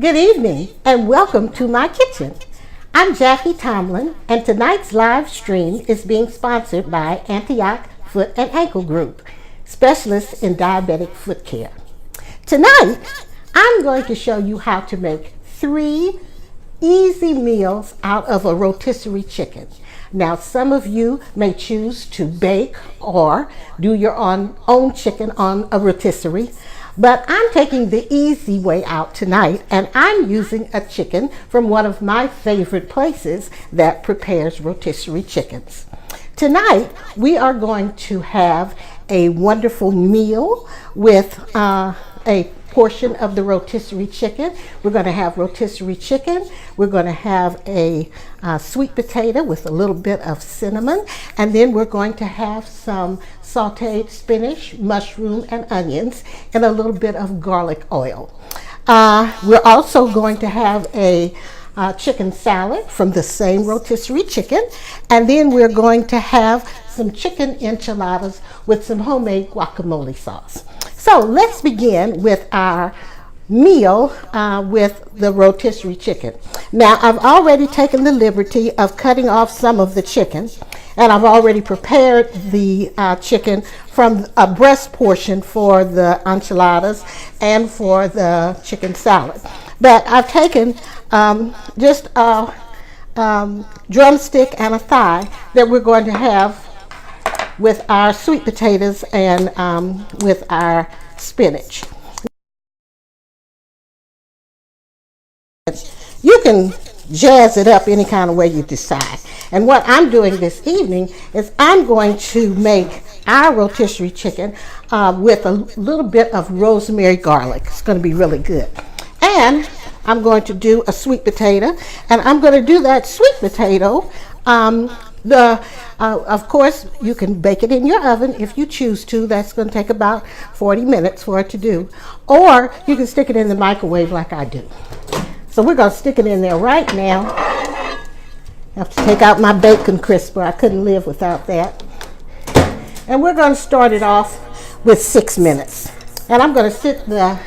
Good evening and welcome to my kitchen. I'm Jackie Tomlin and tonight's live stream is being sponsored by Antioch Foot and Ankle Group, specialists in diabetic foot care. Tonight, I'm going to show you how to make 3 easy meals out of a rotisserie chicken. Now, some of you may choose to bake or do your own chicken on a rotisserie, but I'm taking the easy way out tonight, and I'm using a chicken from one of my favorite places that prepares rotisserie chickens. Tonight, we are going to have a wonderful meal with a portion of the rotisserie chicken. We're going to have rotisserie chicken. We're going to have a sweet potato with a little bit of cinnamon, and then we're going to have some sauteed spinach, mushroom, and onions, and a little bit of garlic oil. We're also going to have a chicken salad from the same rotisserie chicken, and then we're going to have some chicken enchiladas with some homemade guacamole sauce. So let's begin with our meal with the rotisserie chicken. Now, I've already taken the liberty of cutting off some of the chicken, and I've already prepared the chicken from a breast portion for the enchiladas and for the chicken salad. But I've taken just a drumstick and a thigh that we're going to have with our sweet potatoes and with our spinach. You can jazz it up any kind of way you decide. And what I'm doing this evening is I'm going to make our rotisserie chicken with a little bit of rosemary garlic. It's going to be really good. And I'm going to do a sweet potato, and I'm going to do that sweet potato. Of course, you can bake it in your oven if you choose to. That's going to take about 40 minutes for it to do. Or you can stick it in the microwave like I do. So we're going to stick it in there right now. I have to take out my bacon crisper. I couldn't live without that. And we're going to start it off with 6 minutes. And I'm going to sit the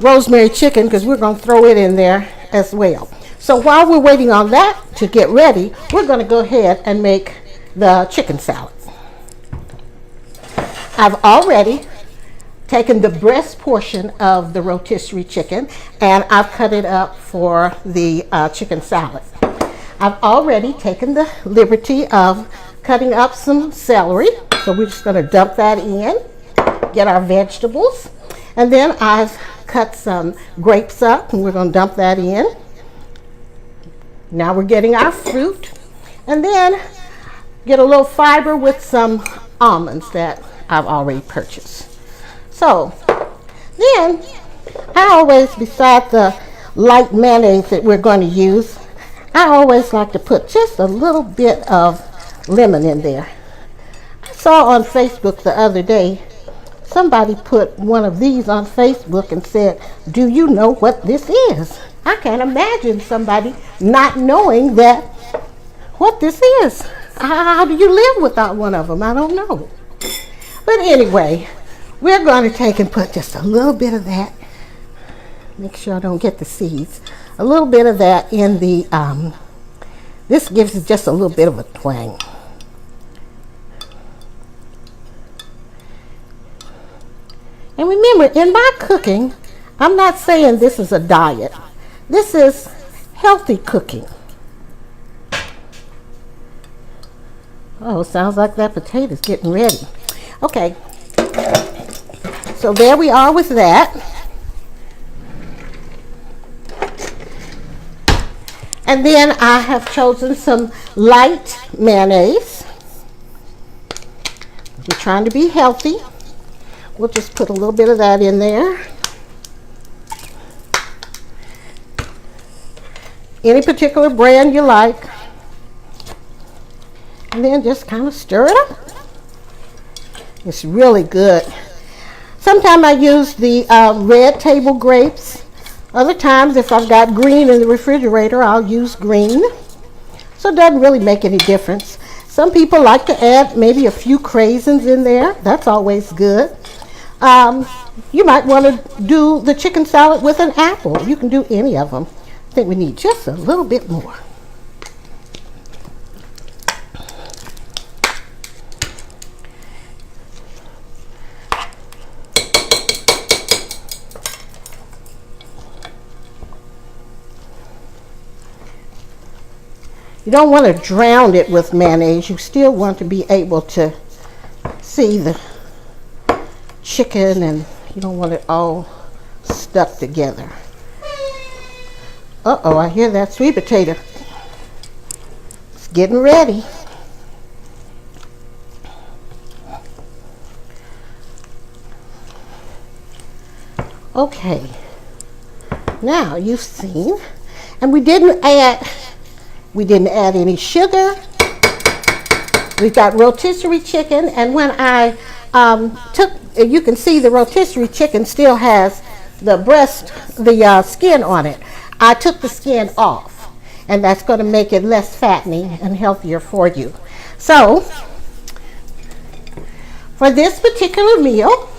rosemary chicken because we're going to throw it in there as well. So while we're waiting on that to get ready, we're going to go ahead and make the chicken salad. I've already taken the breast portion of the rotisserie chicken and I've cut it up for the chicken salad. I've already taken the liberty of cutting up some celery, so we're just going to dump that in, get our vegetables, and then I've cut some grapes up and we're going to dump that in. Now we're getting our fruit, and then get a little fiber with some almonds that I've already purchased. So then I always, beside the light mayonnaise that we're going to use, I always like to put just a little bit of lemon in there. I saw on Facebook the other day, somebody put one of these on Facebook and said, "Do you know what this is?" I can't imagine somebody not knowing what this is. How do you live without one of them? I don't know. But anyway, we're going to take and put just a little bit of that. Make sure I don't get the seeds. A little bit of that in the, this gives it just a little bit of a twang. And remember, in my cooking, I'm not saying this is a diet. This is healthy cooking. Oh, sounds like that potato's getting ready. Okay, so there we are with that. And then I have chosen some light mayonnaise. We're trying to be healthy. We'll just put a little bit of that in there. Any particular brand you like. And then just kind of stir it up. It's really good. Sometimes I use the red table grapes. Other times, if I've got green in the refrigerator, I'll use green. So it doesn't really make any difference. Some people like to add maybe a few craisins in there. That's always good. You might want to do the chicken salad with an apple. You can do any of them. I think we need just a little bit more. You don't want to drown it with mayonnaise. You still want to be able to see the chicken, and you don't want it all stuck together. Uh-oh, I hear that sweet potato. It's getting ready. Okay. Now you've seen, and we didn't add any sugar. We've got rotisserie chicken, and when I you can see the rotisserie chicken still has the skin on it. I took the skin off, and that's going to make it less fattening and healthier for you. So, for this particular meal,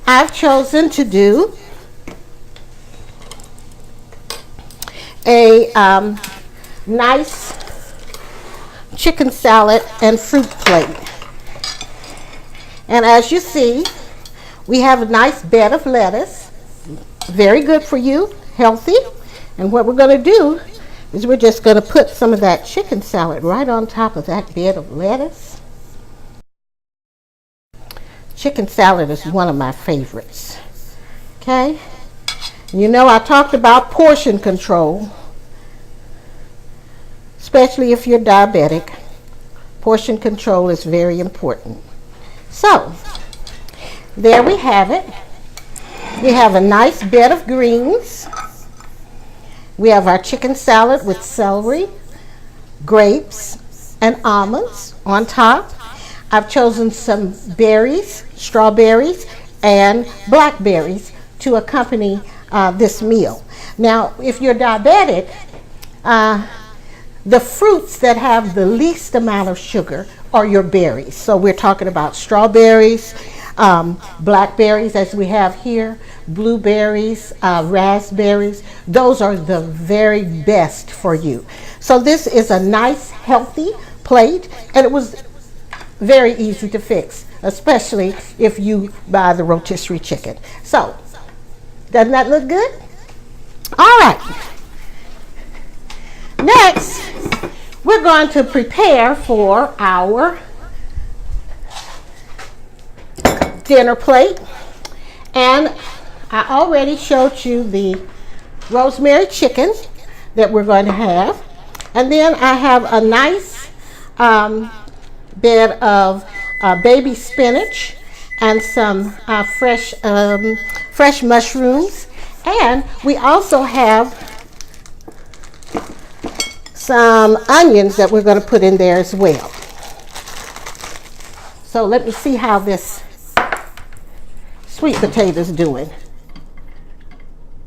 I've chosen to do a nice chicken salad and fruit plate. And as you see, we have a nice bed of lettuce. Very good for you, healthy. And what we're going to do is we're just going to put some of that chicken salad right on top of that bed of lettuce. Chicken salad is one of my favorites. Okay? You know, I talked about portion control, especially if you're diabetic. Portion control is very important. So, there we have it. We have a nice bed of greens. We have our chicken salad with celery, grapes, and almonds on top. I've chosen some berries, strawberries, and blackberries to accompany this meal. Now, if you're diabetic, the fruits that have the least amount of sugar are your berries. So we're talking about strawberries, blackberries as we have here, blueberries, raspberries. Those are the very best for you. So this is a nice, healthy plate, and it was very easy to fix, especially if you buy the rotisserie chicken. So, doesn't that look good? All right. Next, we're going to prepare for our dinner plate. And I already showed you the rosemary chicken that we're going to have. And then I have a nice bed of baby spinach and some fresh mushrooms, and we also have some onions that we're going to put in there as well. So let me see how this sweet potato is doing.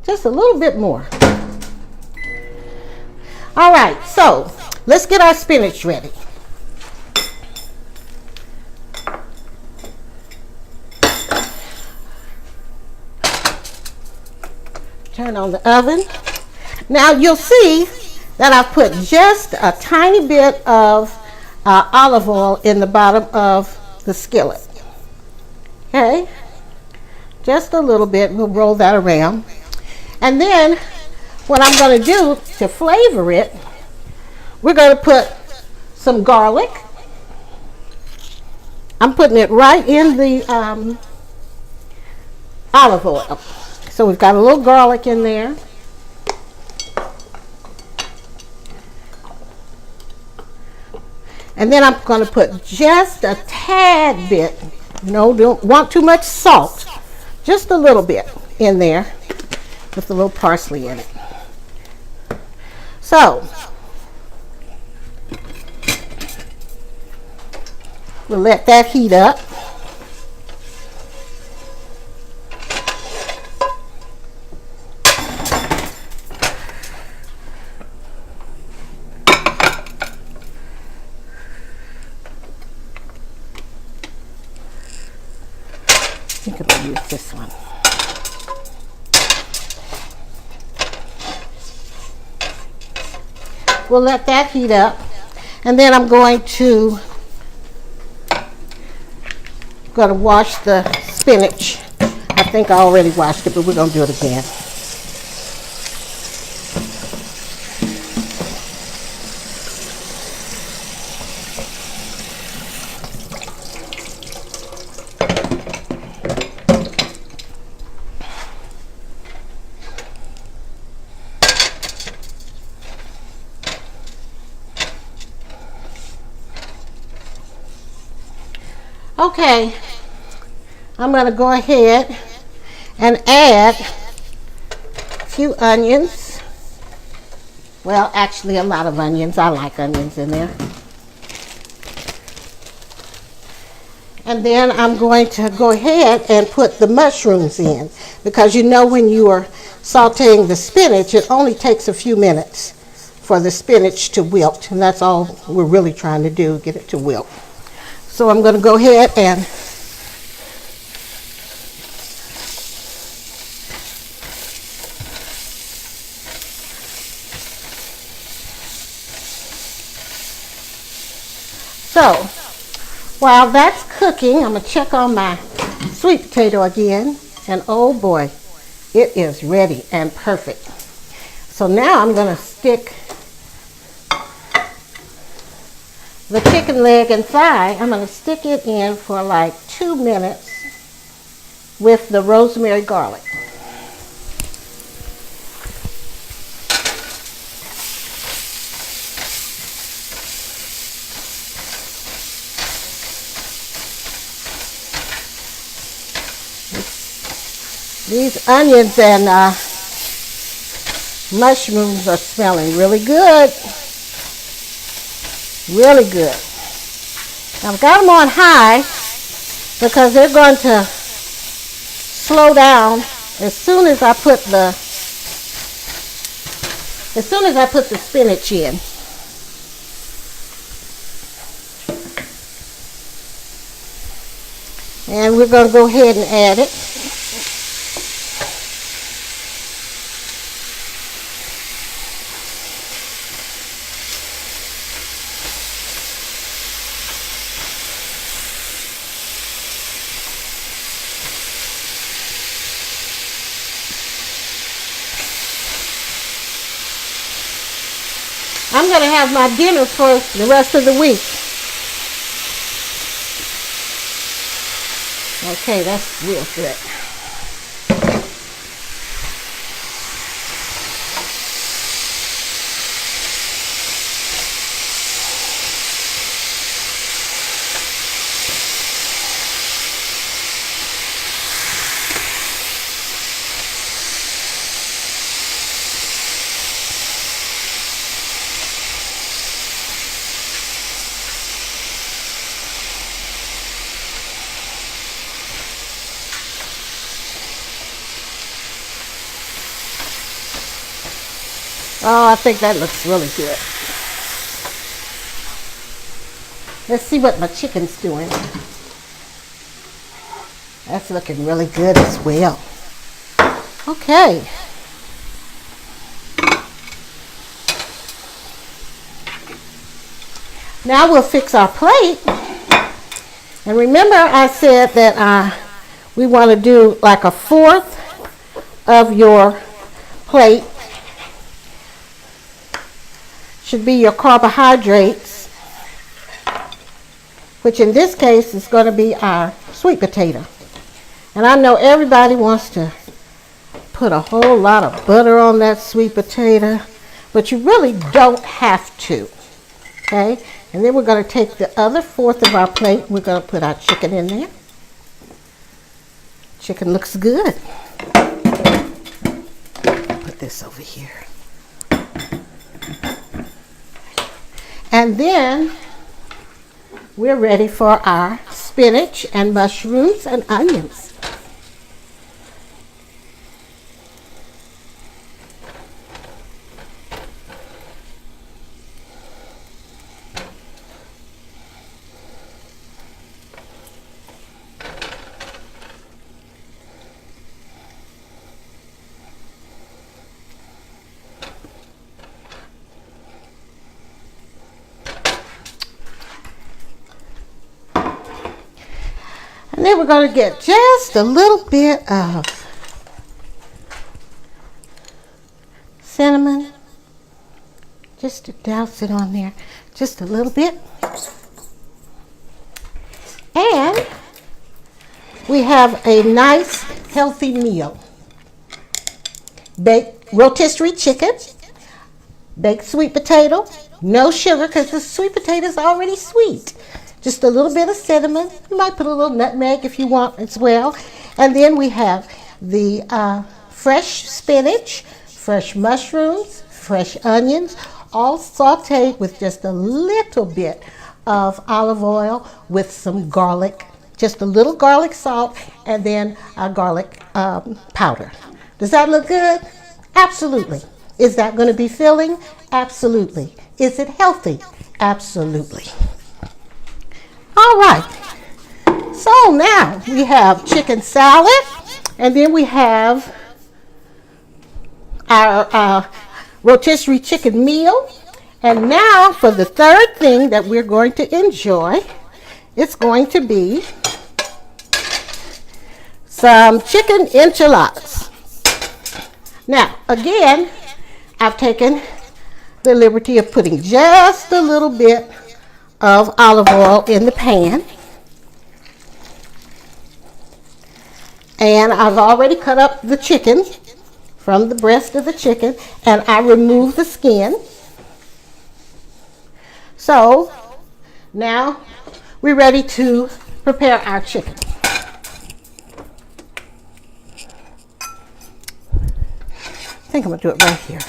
Just a little bit more. All right, so let's get our spinach ready. Turn on the oven. Now you'll see that I've put just a tiny bit of olive oil in the bottom of the skillet. Okay, just a little bit. We'll roll that around. And then what I'm going to do to flavor it, we're going to put some garlic. I'm putting it right in the olive oil. So we've got a little garlic in there. And then I'm going to put just a tad bit, don't want too much salt, just a little bit in there with a little parsley in it. So, we'll let that heat up. use this one. We'll let that heat up, and then I'm going to wash the spinach. I think I already washed it, but we're going to do it again. Okay, I'm going to go ahead and add a few onions. Well, actually a lot of onions. I like onions in there. And then I'm going to go ahead and put the mushrooms in, because you know when you are sauteing the spinach, it only takes a few minutes for the spinach to wilt, and that's all we're really trying to do, get it to wilt. So I'm going to go ahead and so while that's cooking, I'm going to check on my sweet potato again, and oh boy, it is ready and perfect. So now I'm going to stick the chicken leg and thigh. I'm going to stick it in for like 2 minutes with the rosemary garlic. These onions and mushrooms are smelling really good. Really good. I've got them on high because they're going to slow down as soon as I put the spinach in. And we're going to go ahead and add it. I'm going to have my dinner for the rest of the week. Okay, that's real good. Oh, I think that looks really good. Let's see what my chicken's doing. That's looking really good as well. Okay. Now we'll fix our plate. And remember I said that we want to do like a fourth of your plate should be your carbohydrates, which in this case is going to be our sweet potato. And I know everybody wants to put a whole lot of butter on that sweet potato, but you really don't have to. Okay? And then we're going to take the other fourth of our plate. We're going to put our chicken in there. Chicken looks good. Put this over here. And then we're ready for our spinach and mushrooms and onions. And then we're going to get just a little bit of cinnamon. Just to douse it on there. Just a little bit. And we have a nice, healthy meal. Baked rotisserie chicken, baked sweet potato, no sugar because the sweet potato is already sweet. Just a little bit of cinnamon. You might put a little nutmeg if you want as well. And then we have the fresh spinach, fresh mushrooms, fresh onions, all sauteed with just a little bit of olive oil with some garlic, just a little garlic salt, and then a garlic powder. Does that look good? Absolutely. Is that going to be filling? Absolutely. Is it healthy? Absolutely. All right. So now we have chicken salad, and then we have our rotisserie chicken meal. And now for the third thing that we're going to enjoy, it's going to be some chicken enchiladas. Now, again, I've taken the liberty of putting just a little bit of olive oil in the pan. And I've already cut up the chicken from the breast of the chicken, and I removed the skin. So, now we're ready to prepare our chicken. I think I'm going to do it right here.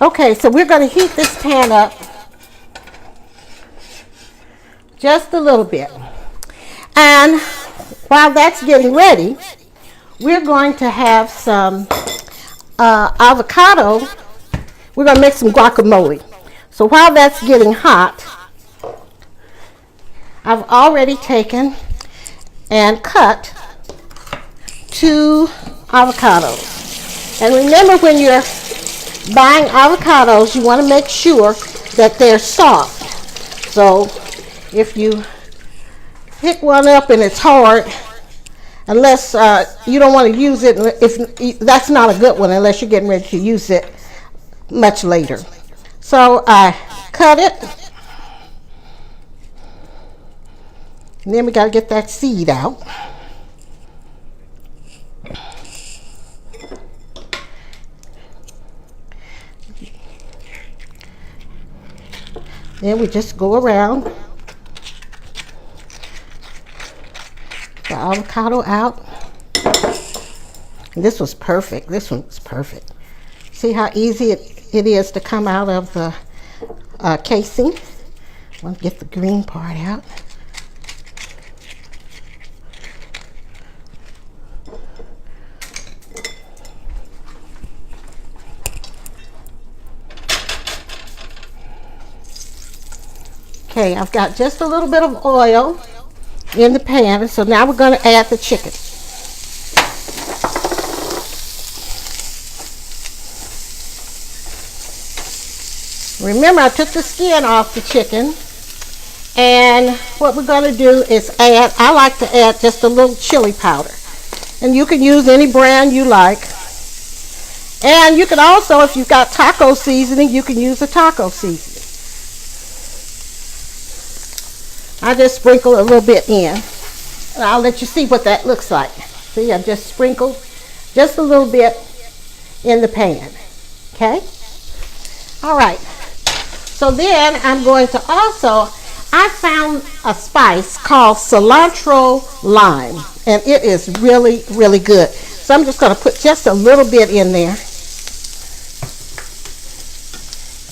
Okay, so we're going to heat this pan up just a little bit. And while that's getting ready, we're going to have some avocado. We're going to make some guacamole. So while that's getting hot, I've already taken and cut 2 avocados. And remember, when you're buying avocados, you want to make sure that they're soft. So if you pick one up and it's hard, unless you don't want to use it, if that's not a good one unless you're getting ready to use it much later. So I cut it, and then we got to get that seed out. Then we just go around the avocado out. And this was perfect. This one was perfect. See how easy it is to come out of the casing. I want to get the green part out. Okay, I've got just a little bit of oil in the pan, so now we're going to add the chicken. Remember, I took the skin off the chicken, and what we're going to do is add, I like to add just a little chili powder. And you can use any brand you like. And you can also, if you've got taco seasoning, you can use a taco seasoning. I just sprinkle a little bit in, and I'll let you see what that looks like. See, I just sprinkled just a little bit in the pan. Okay? All right. So then I'm going to also, I found a spice called cilantro lime, and it is really, really good. So I'm just going to put just a little bit in there.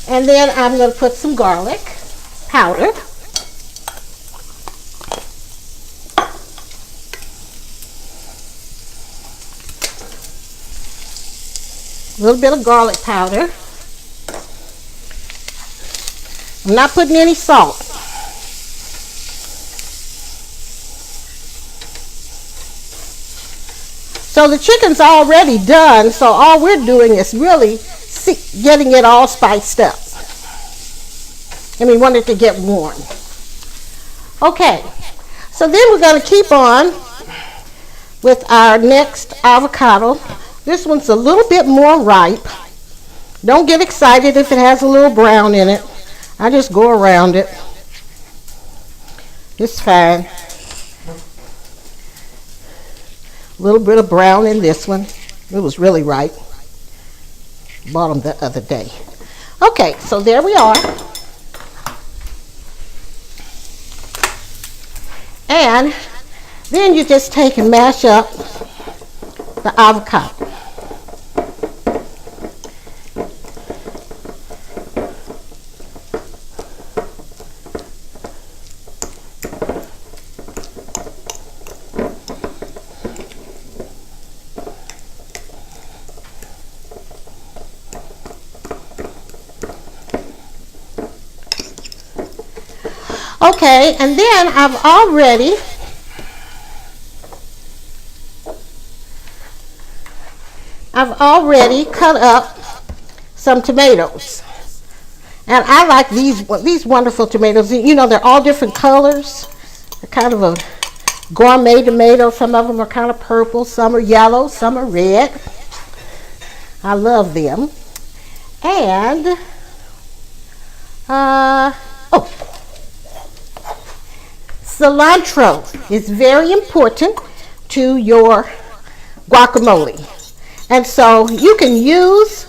And then I'm going to put some garlic powder. A little bit of garlic powder. I'm not putting any salt. So the chicken's already done, so all we're doing is really getting it all spiced up. And we want it to get warm. Okay, so then we're going to keep on with our next avocado. This one's a little bit more ripe. Don't get excited if it has a little brown in it. I just go around it. It's fine. A little bit of brown in this one. It was really ripe. Bought them the other day. Okay, so there we are. And then you just take and mash up the avocado. Okay, and then I've already cut up some tomatoes. And I like these wonderful tomatoes. You know, they're all different colors. They're kind of a gourmet tomato. Some of them are kind of purple, some are yellow, some are red. I love them. And, cilantro is very important to your guacamole. And so you can use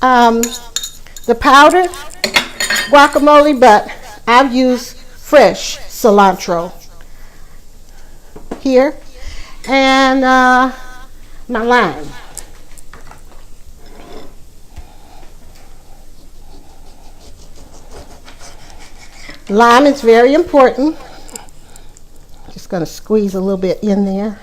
the powdered guacamole, but I've used fresh cilantro here. And my lime. Lime is very important. Just going to squeeze a little bit in there.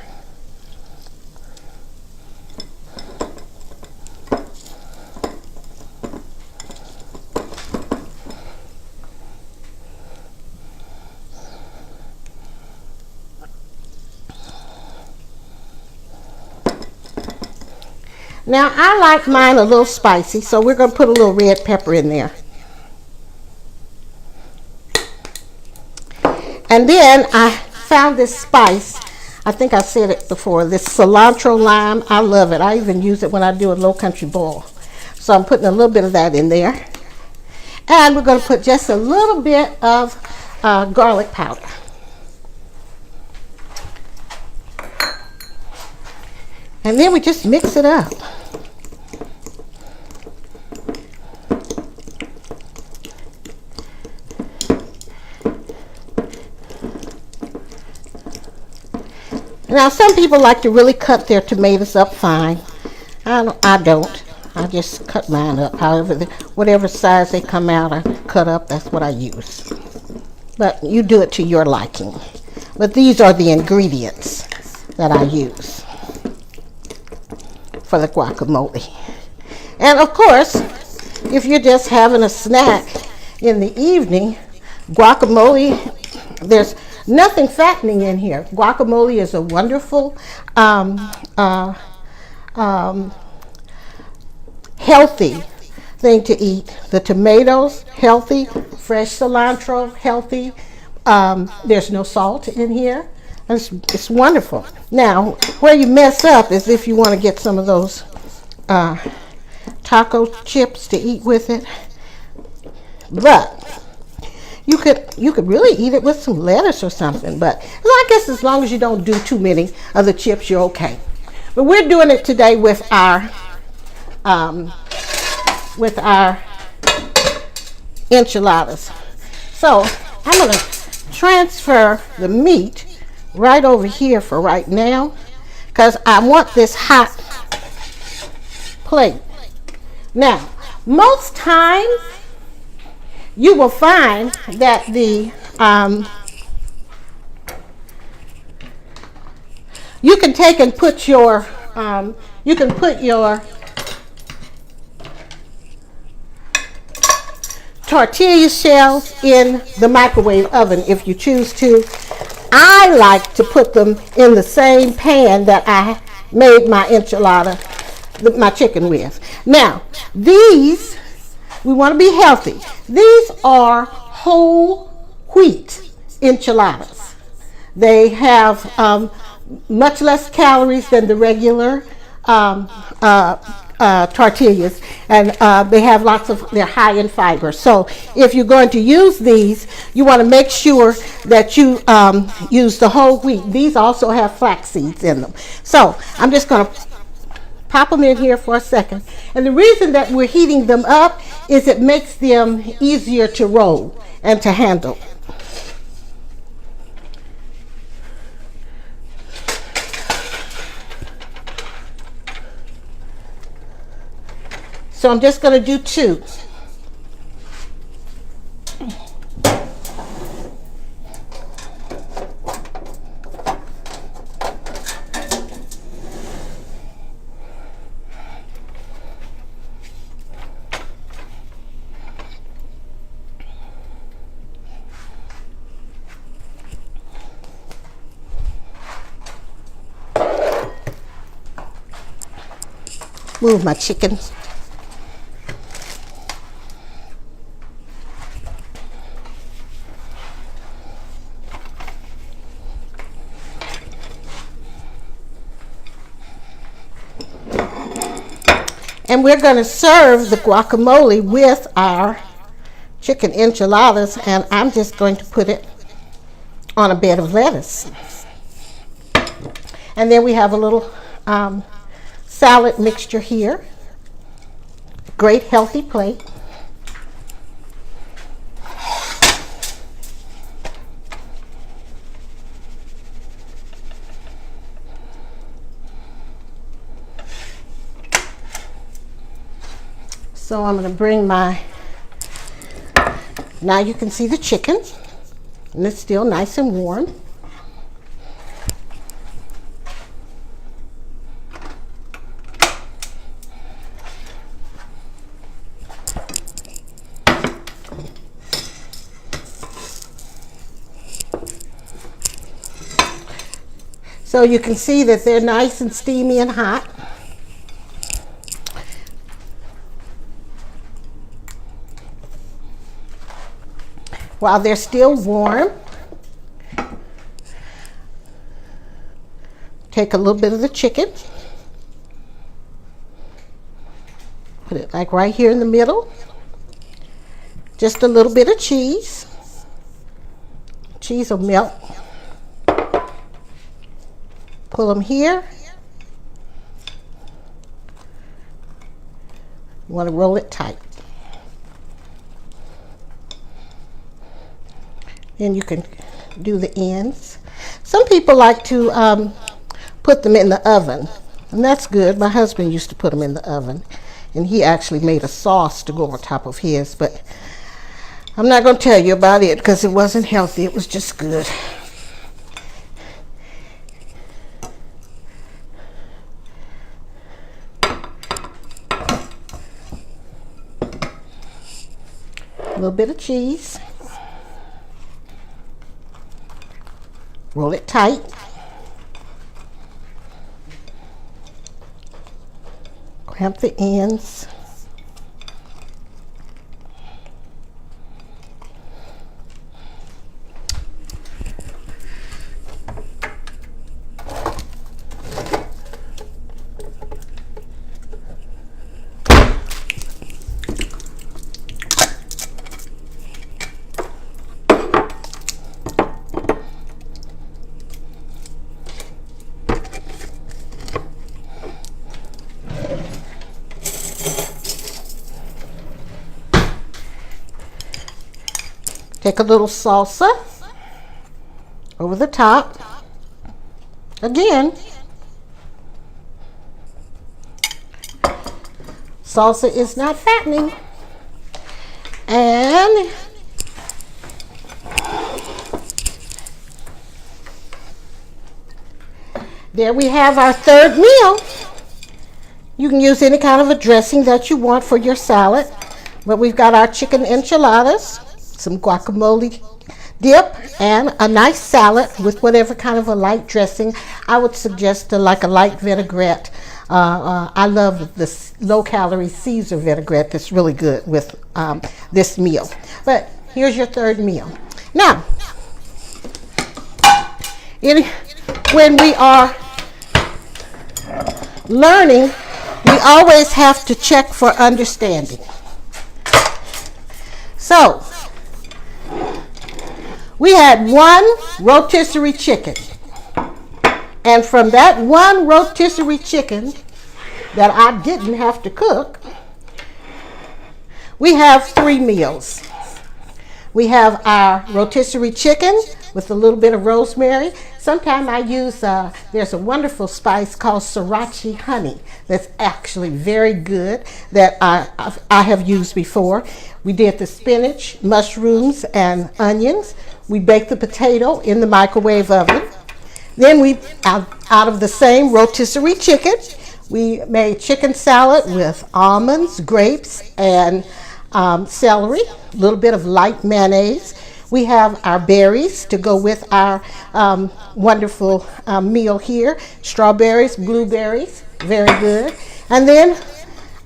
Now I like mine a little spicy, so we're going to put a little red pepper in there. And then I found this spice. I think I said it before, this cilantro lime. I love it. I even use it when I do a low country boil. So I'm putting a little bit of that in there. And we're going to put just a little bit of garlic powder. And then we just mix it up. Now, some people like to really cut their tomatoes up fine. I don't. I just cut mine up. However, whatever size they come out, I cut up. That's what I use. But you do it to your liking. But these are the ingredients that I use for the guacamole. And of course, if you're just having a snack in the evening, guacamole, there's nothing fattening in here. Guacamole is a wonderful, healthy thing to eat. The tomatoes, healthy. Fresh cilantro, healthy. There's no salt in here. It's wonderful. Now, where you mess up is if you want to get some of those taco chips to eat with it. But you could really eat it with some lettuce or something. But I guess as long as you don't do too many of the chips, you're okay. But we're doing it today with our enchiladas. So I'm going to transfer the meat right over here for right now, because I want this hot plate. Now, most times you will find that the you can take and put your tortilla shells in the microwave oven if you choose to. I like to put them in the same pan that I made my enchilada, my chicken with. Now, these, we want to be healthy. These are whole wheat enchiladas. They have much less calories than the regular tortillas, and they have they're high in fiber. So if you're going to use these, you want to make sure that you use the whole wheat. These also have flax seeds in them. So I'm just going to pop them in here for a second. And the reason that we're heating them up is it makes them easier to roll and to handle. So I'm just going to do 2. Move my chicken. And we're going to serve the guacamole with our chicken enchiladas, and I'm just going to put it on a bed of lettuce. And then we have a little salad mixture here. Great healthy plate. So I'm going to bring my, now you can see the chicken, and it's still nice and warm. So you can see that they're nice and steamy and hot. While they're still warm, take a little bit of the chicken, put it like right here in the middle, just a little bit of cheese. Cheese will melt. Pull them here. You want to roll it tight. Then you can do the ends. Some people like to put them in the oven, and that's good. My husband used to put them in the oven, and he actually made a sauce to go on top of his, but I'm not going to tell you about it because it wasn't healthy. It was just good. A little bit of cheese. Roll it tight. Clamp the ends. Take a little salsa over the top. Again, salsa is not fattening. And there we have our third meal. You can use any kind of a dressing that you want for your salad, but we've got our chicken enchiladas, some guacamole dip, and a nice salad with whatever kind of a light dressing. I would suggest like a light vinaigrette. I love this low-calorie Caesar vinaigrette. That's really good with this meal. But here's your third meal. Now, When we are learning, we always have to check for understanding. So, we had one rotisserie chicken. And from that one rotisserie chicken that I didn't have to cook, we have 3 meals. We have our rotisserie chicken with a little bit of rosemary. Sometimes I use, there's a wonderful spice called sriracha honey that's actually very good that I have used before. We did the spinach, mushrooms, and onions. We baked the potato in the microwave oven. Then we, out of the same rotisserie chicken, we made chicken salad with almonds, grapes, and celery, a little bit of light mayonnaise. We have our berries to go with our wonderful meal here. Strawberries, blueberries, very good. And then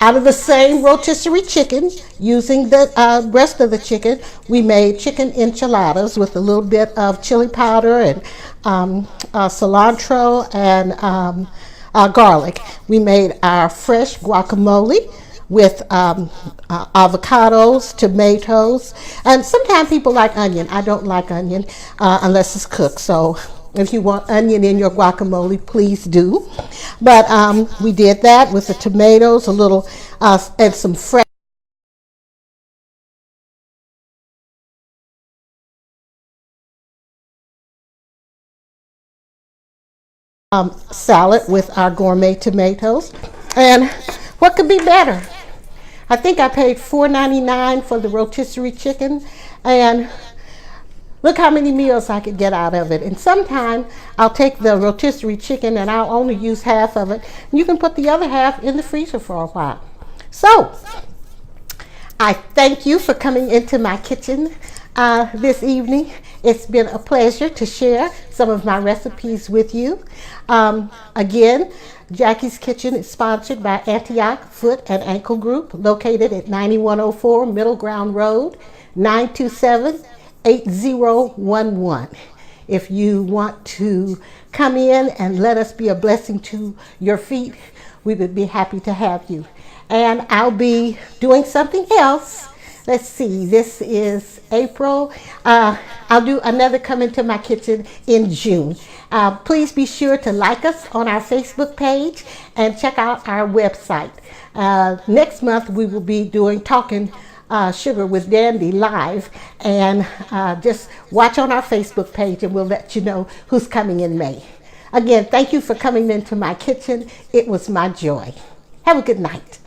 out of the same rotisserie chicken, using the breast of the chicken, we made chicken enchiladas with a little bit of chili powder and cilantro and garlic. We made our fresh guacamole with avocados, tomatoes, and sometimes people like onion. I don't like onion unless it's cooked. So if you want onion in your guacamole, please do. But we did that with the tomatoes, a little, and some fresh salad with our gourmet tomatoes. And what could be better? I think I paid $4.99 for the rotisserie chicken, and look how many meals I could get out of it. And sometimes I'll take the rotisserie chicken and I'll only use half of it. And you can put the other half in the freezer for a while. So, I thank you for coming into my kitchen this evening. It's been a pleasure to share some of my recipes with you. Again, Jackie's Kitchen is sponsored by Antioch Foot and Ankle Group, located at 9104 Middle Ground Road, 927-8011. If you want to come in and let us be a blessing to your feet, we would be happy to have you. And I'll be doing something else. Let's see, this is April. I'll do another Come Into My Kitchen in June. Please be sure to like us on our Facebook page and check out our website. Next month we will be doing Talking Sugar with Dandy live, and just watch on our Facebook page and we'll let you know who's coming in May. Again, thank you for coming into my kitchen. It was my joy. Have a good night.